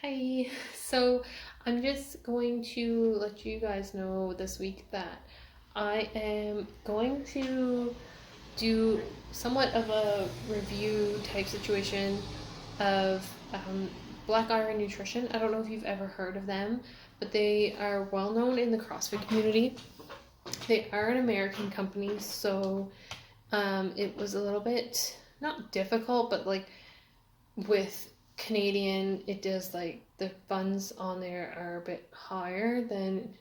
Hi. So I'm just going to let you guys know this week that I am going to do somewhat of a review type situation of Black Iron Nutrition. I don't know if you've ever heard of them, but they are well known in the CrossFit community. They are an American company, so it was a little bit not difficult, but like with Canadian, it does like the funds on there are a bit higher than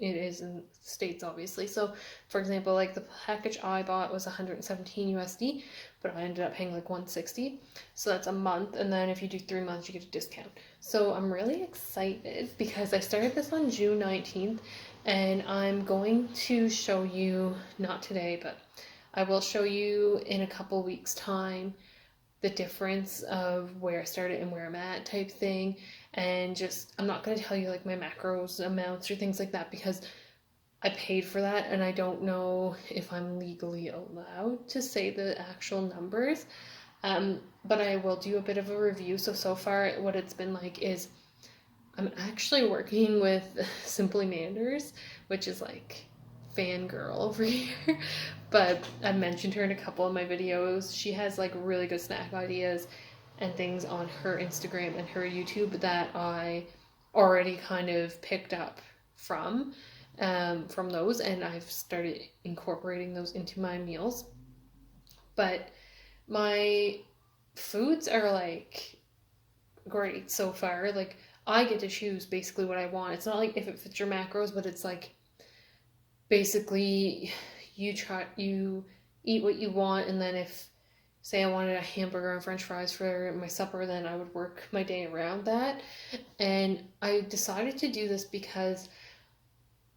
it is in the States, obviously. So, for example, like the package I bought was 117 USD, but I ended up paying like 160. So that's a month, and then if you do 3 months, you get a discount. So I'm really excited because I started this on June 19th, and I'm going to show you, not today, but I will show you in a couple weeks' time the difference of where I started and where I'm at type thing. And just, I'm not going to tell you like my macros amounts or things like that because I paid for that and I don't know if I'm legally allowed to say the actual numbers. But I will do a bit of a review. So far, what it's been like is I'm actually working with Simply Manders, which is like fangirl over here. But I've mentioned her in a couple of my videos. She has like really good snack ideas and things on her Instagram and her YouTube that I already kind of picked up from those, and I've started incorporating those into my meals. But my foods are like great so far. Like I get to choose basically what I want. It's not like if it fits your macros, but it's like basically you eat what you want, and then if say I wanted a hamburger and french fries for my supper, then I would work my day around that. And I decided to do this because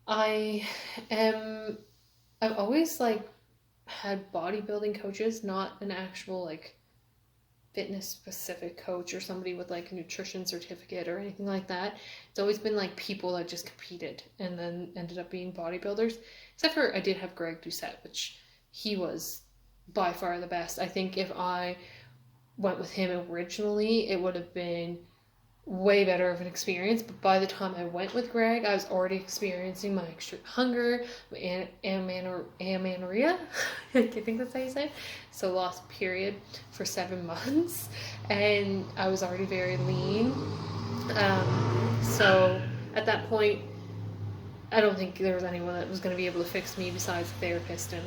I am I've always like had bodybuilding coaches, not an actual like fitness specific coach or somebody with like a nutrition certificate or anything like that. It's always been like people that just competed and then ended up being bodybuilders. Except for I did have Greg Doucette, which he was by far the best. I think if I went with him originally, it would have been way better of an experience. But by the time I went with Greg, I was already experiencing my extreme hunger, amenorrhea. I think that's how you say it. So lost period for 7 months, and I was already very lean. So at that point, I don't think there was anyone that was going to be able to fix me besides a therapist and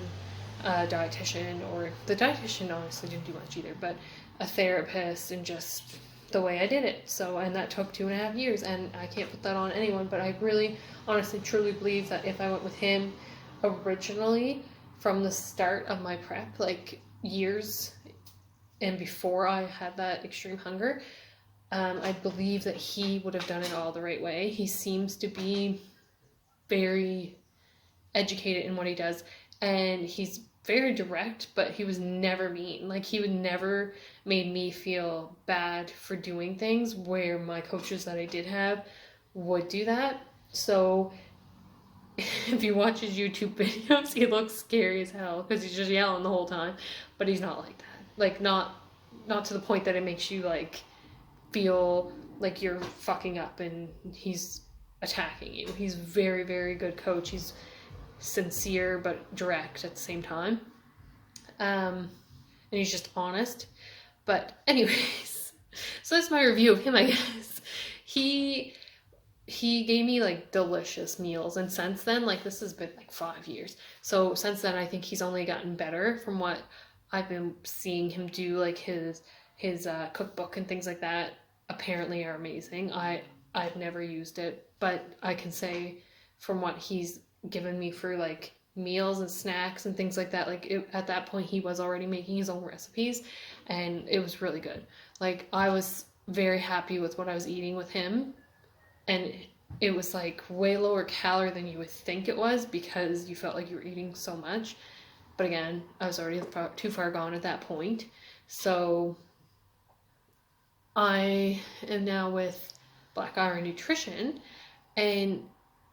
a dietitian, or the dietitian honestly didn't do much either, but a therapist and just the way I did it. So, and that took 2.5 years, and I can't put that on anyone, but I really, honestly, truly believe that if I went with him originally from the start of my prep, like years and before I had that extreme hunger, I believe that he would have done it all the right way. He seems to be very educated in what he does, and he's very direct, but he was never mean. Like he would never made me feel bad for doing things where my coaches that I did have would do that. So if you watch his YouTube videos, he looks scary as hell because he's just yelling the whole time, but he's not like that. Like not to the point that it makes you like feel like you're fucking up and he's attacking you. He's very, very good coach. He's sincere but direct at the same time. And he's just honest. But anyways, so that's my review of him, I guess. He gave me like delicious meals, and since then, like this has been like 5 years. So since then I think he's only gotten better from what I've been seeing him do. Like his cookbook and things like that apparently are amazing. I've never used it, but I can say from what he's given me for like meals and snacks and things like that, like at that point he was already making his own recipes, and it was really good. Like I was very happy with what I was eating with him, and it was like way lower calorie than you would think it was because you felt like you were eating so much. But again, I was already too far gone at that point. So I am now with Black Iron Nutrition, and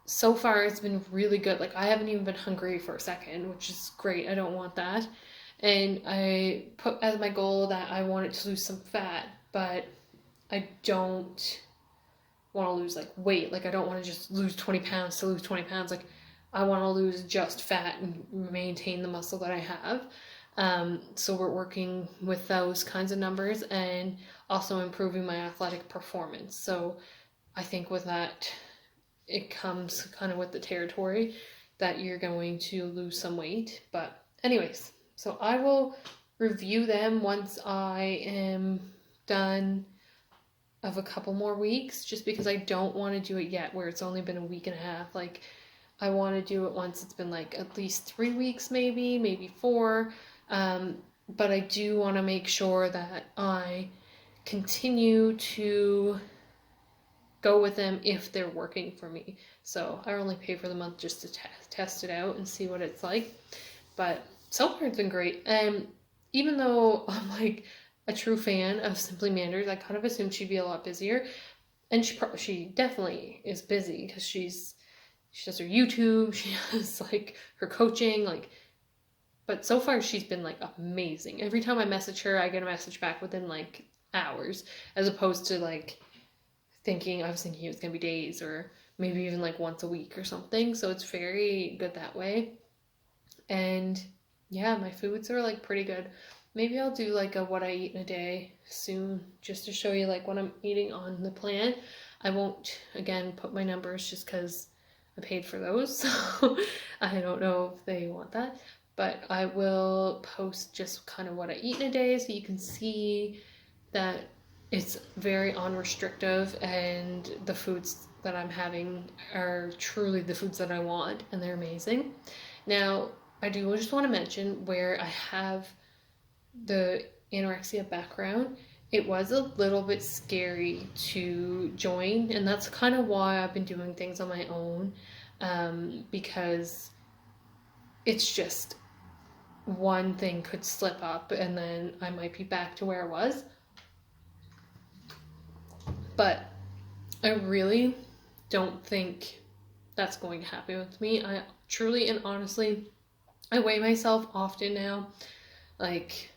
so far it's been really good. Like I haven't even been hungry for a second, which is great. I don't want that. And I put as my goal that I wanted to lose some fat, but I don't want to lose like weight. Like I don't want to just lose 20 pounds to lose 20 pounds. Like I want to lose just fat and maintain the muscle that I have. So we're working with those kinds of numbers and also improving my athletic performance. So I think with that, it comes kind of with the territory that you're going to lose some weight. But anyways, so I will review them once I am done of a couple more weeks, just because I don't want to do it yet where it's only been a week and a half. Like I want to do it once it's been like at least 3 weeks, maybe 4. But I do want to make sure that I continue to go with them if they're working for me. So I only pay for the month just to test it out and see what it's like. But so far it's been great. Even though I'm like a true fan of Simply Manders, I kind of assumed she'd be a lot busier. And she definitely is busy because she does her YouTube, she has like her coaching, like, but so far she's been like amazing. Every time I message her, I get a message back within like hours, as opposed to like I was thinking it was gonna be days or maybe even like once a week or something. So it's very good that way. And yeah, my foods are like pretty good. Maybe I'll do like a what I eat in a day soon, just to show you like what I'm eating on the plan. I won't again put my numbers just because I paid for those, so I don't know if they want that, but I will post just kind of what I eat in a day so you can see that it's very unrestrictive and the foods that I'm having are truly the foods that I want and they're amazing. Now, I do just want to mention where I have the anorexia background, it was a little bit scary to join, and that's kind of why I've been doing things on my own, because it's just one thing could slip up and then I might be back to where I was. But I really don't think that's going to happen with me. I truly and honestly, I weigh myself often now, like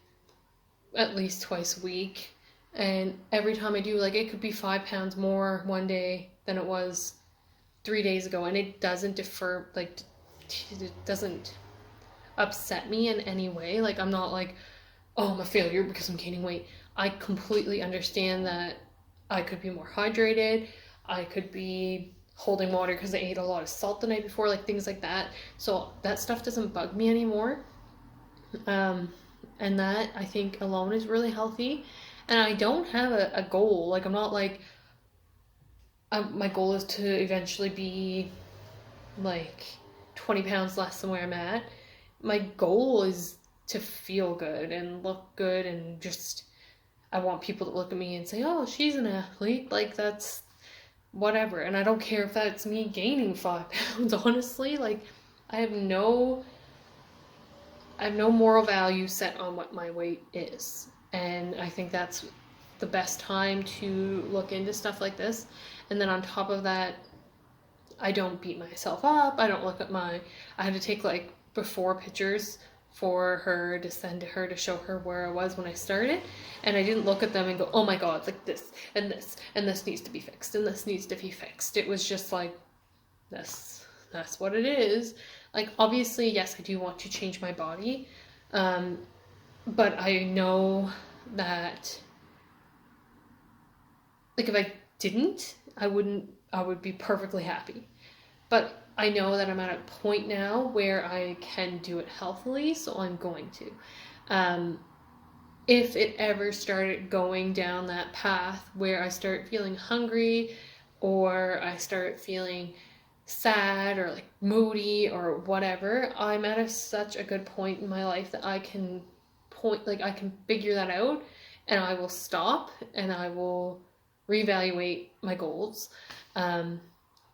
at least twice a week, and every time I do, like it could be 5 pounds more one day than it was 3 days ago, and it doesn't differ, like it doesn't upset me in any way. Like I'm not like, oh, I'm a failure because I'm gaining weight. I completely understand that I could be more hydrated, I could be holding water because I ate a lot of salt the night before, like things like that. So that stuff doesn't bug me anymore. And that I think alone is really healthy. And I don't have a goal. Like I'm not like, my goal is to eventually be like 20 pounds less than where I'm at. My goal is to feel good and look good, and just I want people to look at me and say, oh, she's an athlete. Like that's whatever. And I don't care if that's me gaining 5 pounds, honestly. Like I have no moral value set on what my weight is. And I think that's the best time to look into stuff like this. And then on top of that, I don't beat myself up. I don't look at I had to take like before pictures for her to send to her to show her where I was when I started. And I didn't look at them and go, oh my God, like this and this and this needs to be fixed and this needs to be fixed. It was just like, that's what it is. Like, obviously, yes, I do want to change my body. But I know that, like, if I didn't, I would be perfectly happy. But I know that I'm at a point now where I can do it healthily, so I'm going to. If it ever started going down that path where I start feeling hungry or I start feeling sad or like moody or whatever, I'm at such a good point in my life that I can figure that out, and I will stop and I will reevaluate my goals.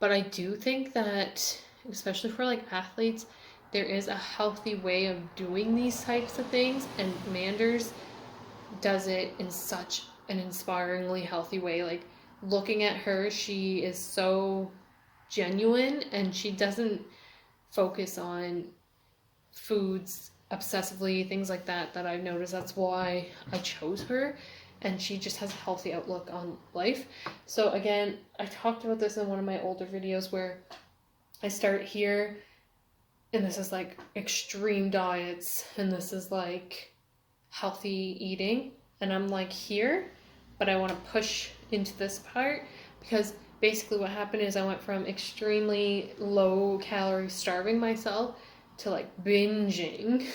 But I do think that, especially for like athletes, there is a healthy way of doing these types of things, and Manders does it in such an inspiringly healthy way. Like, looking at her, she is so genuine, and she doesn't focus on foods obsessively, things like that I've noticed. That's why I chose her. and she just has a healthy outlook on life. So again, I talked about this in one of my older videos where I start here, and this is like extreme diets, and this is like healthy eating, and I'm like here, but I want to push into this part, because basically what happened is I went from extremely low calorie starving myself to like binging,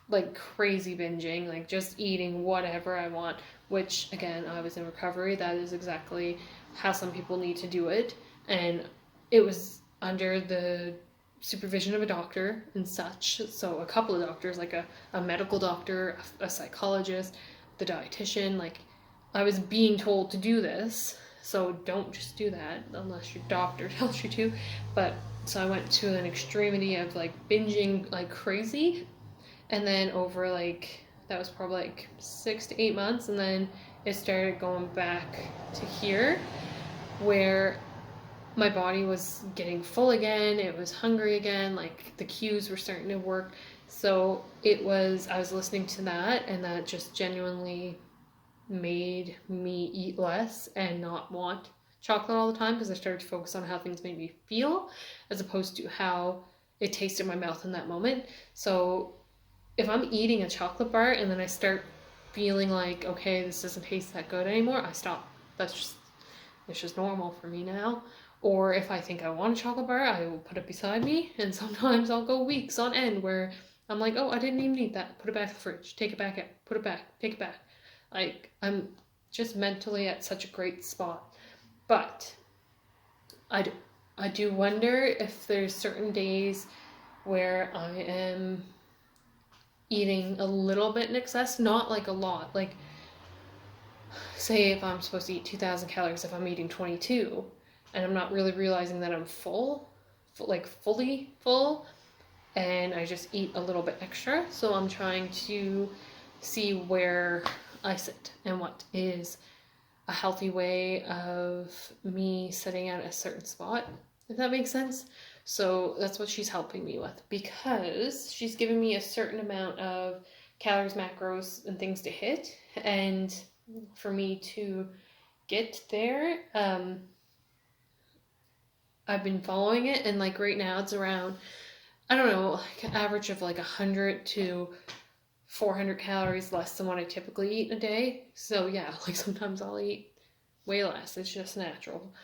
like crazy binging, like just eating whatever I want, which again, I was in recovery. That is exactly how some people need to do it. And it was under the supervision of a doctor and such. So a couple of doctors, like a medical doctor, a psychologist, the dietitian, like I was being told to do this. So don't just do that unless your doctor tells you to. But so I went to an extremity of like binging like crazy. And then over like, that was probably like 6 to 8 months. And then it started going back to here where my body was getting full again. It was hungry again. Like the cues were starting to work. So I was listening to that, and that just genuinely made me eat less and not want chocolate all the time, because I started to focus on how things made me feel as opposed to how it tasted in my mouth in that moment. So if I'm eating a chocolate bar and then I start feeling like, okay, this doesn't taste that good anymore, I stop. It's just normal for me now. Or if I think I want a chocolate bar, I will put it beside me, and sometimes I'll go weeks on end where I'm like, oh, I didn't even eat that. Put it back in the fridge. Take it back out. Put it back. Take it back. Like, I'm just mentally at such a great spot. But I do wonder if there's certain days where I am eating a little bit in excess, not like a lot. Like, say if I'm supposed to eat 2,000 calories, if I'm eating 22, and I'm not really realizing that I'm like fully full, and I just eat a little bit extra. So I'm trying to see where I sit and what is a healthy way of me sitting at a certain spot, if that makes sense. So that's what she's helping me with, because she's giving me a certain amount of calories, macros, and things to hit, and for me to get there, I've been following it, and like right now it's around, I don't know, like an average of like 100 to 400 calories less than what I typically eat in a day. So yeah, like sometimes I'll eat way less. It's just natural.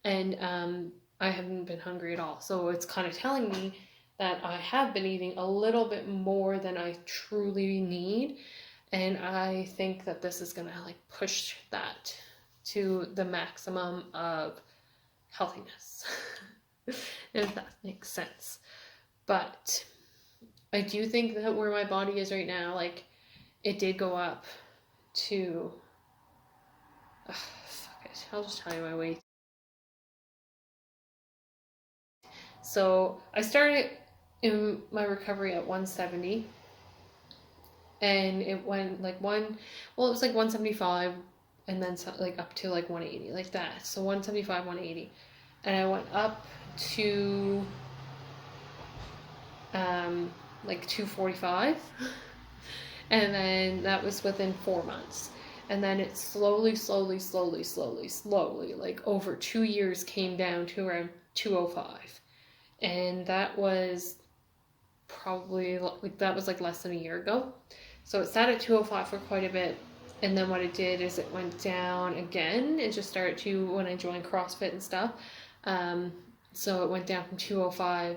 And I haven't been hungry at all. So it's kind of telling me that I have been eating a little bit more than I truly need. And I think that this is going to like push that to the maximum of healthiness, if that makes sense. But I do think that where my body is right now, like it did go up to, fuck it, I'll just tell you my weight. So I started in my recovery at 170, and it went like it was like 175, and then like up to like 180, like that. So 175, 180, and I went up to like 245, and then that was within 4 months. And then it slowly, like over 2 years came down to around 205. And that was probably, like that was like less than a year ago. So it sat at 205 for quite a bit. And then what it did is it went down again. It just started to, when I joined CrossFit and stuff. So it went down from 205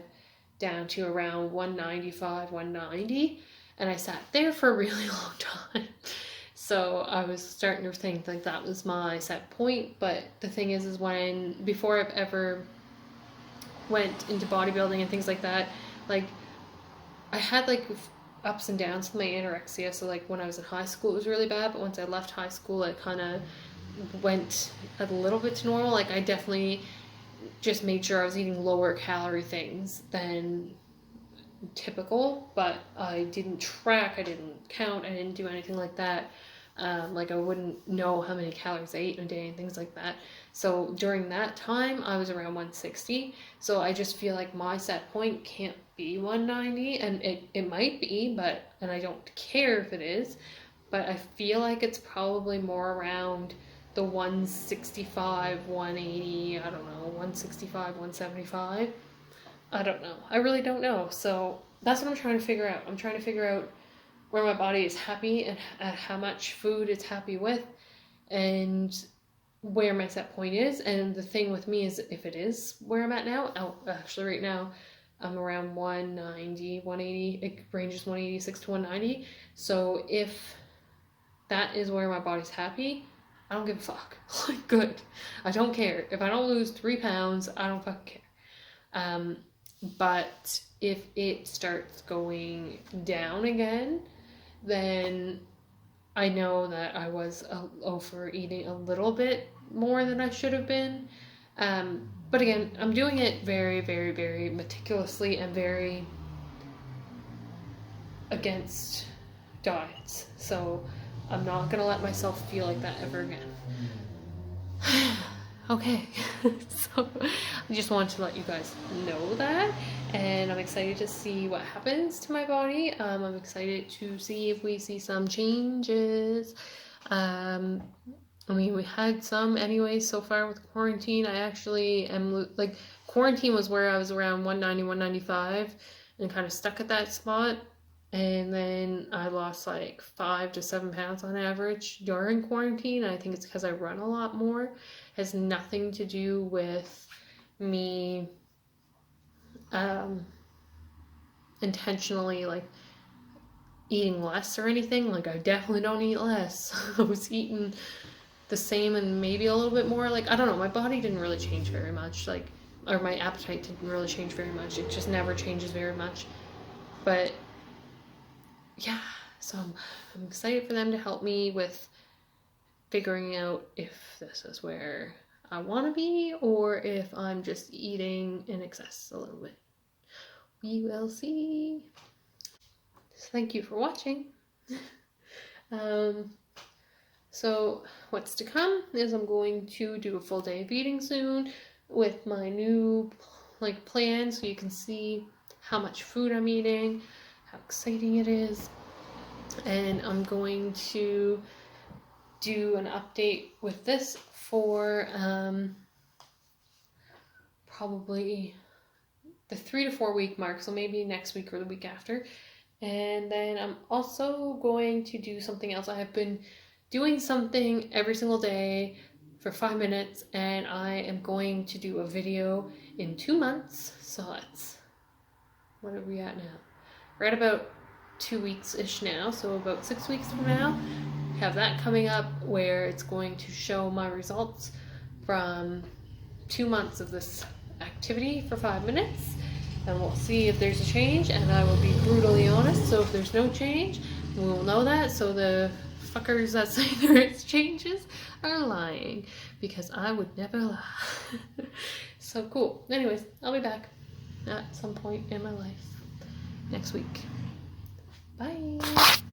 down to around 195, 190. And I sat there for a really long time. So I was starting to think like that was my set point. But the thing is before I've ever went into bodybuilding and things like that, like I had like ups and downs with my anorexia. So like when I was in high school it was really bad, but once I left high school it kind of went a little bit to normal. Like I definitely just made sure I was eating lower calorie things than typical, but I didn't track, I didn't count, I didn't do anything like that. Like I wouldn't know how many calories I ate in a day and things like that. So during that time I was around 160. So I just feel like my set point can't be 190, and it might be, and I don't care if it is, but I feel like it's probably more around the 165, 180, I don't know, 165, 175. I don't know. I really don't know. So that's what I'm trying to figure out. I'm trying to figure out where my body is happy and how much food it's happy with and where my set point is. And the thing with me is if it is where I'm at now, actually right now I'm around 190, 180. It ranges 186 to 190. So if that is where my body's happy, I don't give a fuck. Like, good. I don't care. If I don't lose 3 pounds, I don't fucking care. But if it starts going down again, then I know that I was overeating a little bit more than I should have been. But again, I'm doing it very, very, very meticulously and very against diets. So I'm not going to let myself feel like that ever again. Okay, so I just wanted to let you guys know that, and I'm excited to see what happens to my body. I'm excited to see if we see some changes. I mean, we had some anyway so far with quarantine. I actually am, like, quarantine was where I was around 190, 195 and kind of stuck at that spot. And then I lost like 5 to 7 pounds on average during quarantine. I think it's because I run a lot more. It has nothing to do with me intentionally like eating less or anything. Like, I definitely don't eat less. I was eating the same and maybe a little bit more. Like, I don't know, my body didn't really change very much. Like, or my appetite didn't really change very much. It just never changes very much. But yeah, so I'm excited for them to help me with figuring out if this is where I want to be or if I'm just eating in excess a little bit. We will see. So thank you for watching. So what's to come is I'm going to do a full day of eating soon with my new plan, so you can see how much food I'm eating, how exciting it is. And I'm going to do an update with this for probably the 3 to 4 week mark, so maybe next week or the week after. And then I'm also going to do something else. I have been doing something every single day for 5 minutes, and I am going to do a video in 2 months. So that's, what are we at now? We're at about 2 weeks-ish now, so about 6 weeks from now, have that coming up where it's going to show my results from 2 months of this activity for 5 minutes, and we'll see if there's a change, and I will be brutally honest. So if there's no change, we'll know that, so the fuckers that say there is changes are lying, because I would never lie. So cool. Anyways, I'll be back at some point in my life next week. Bye.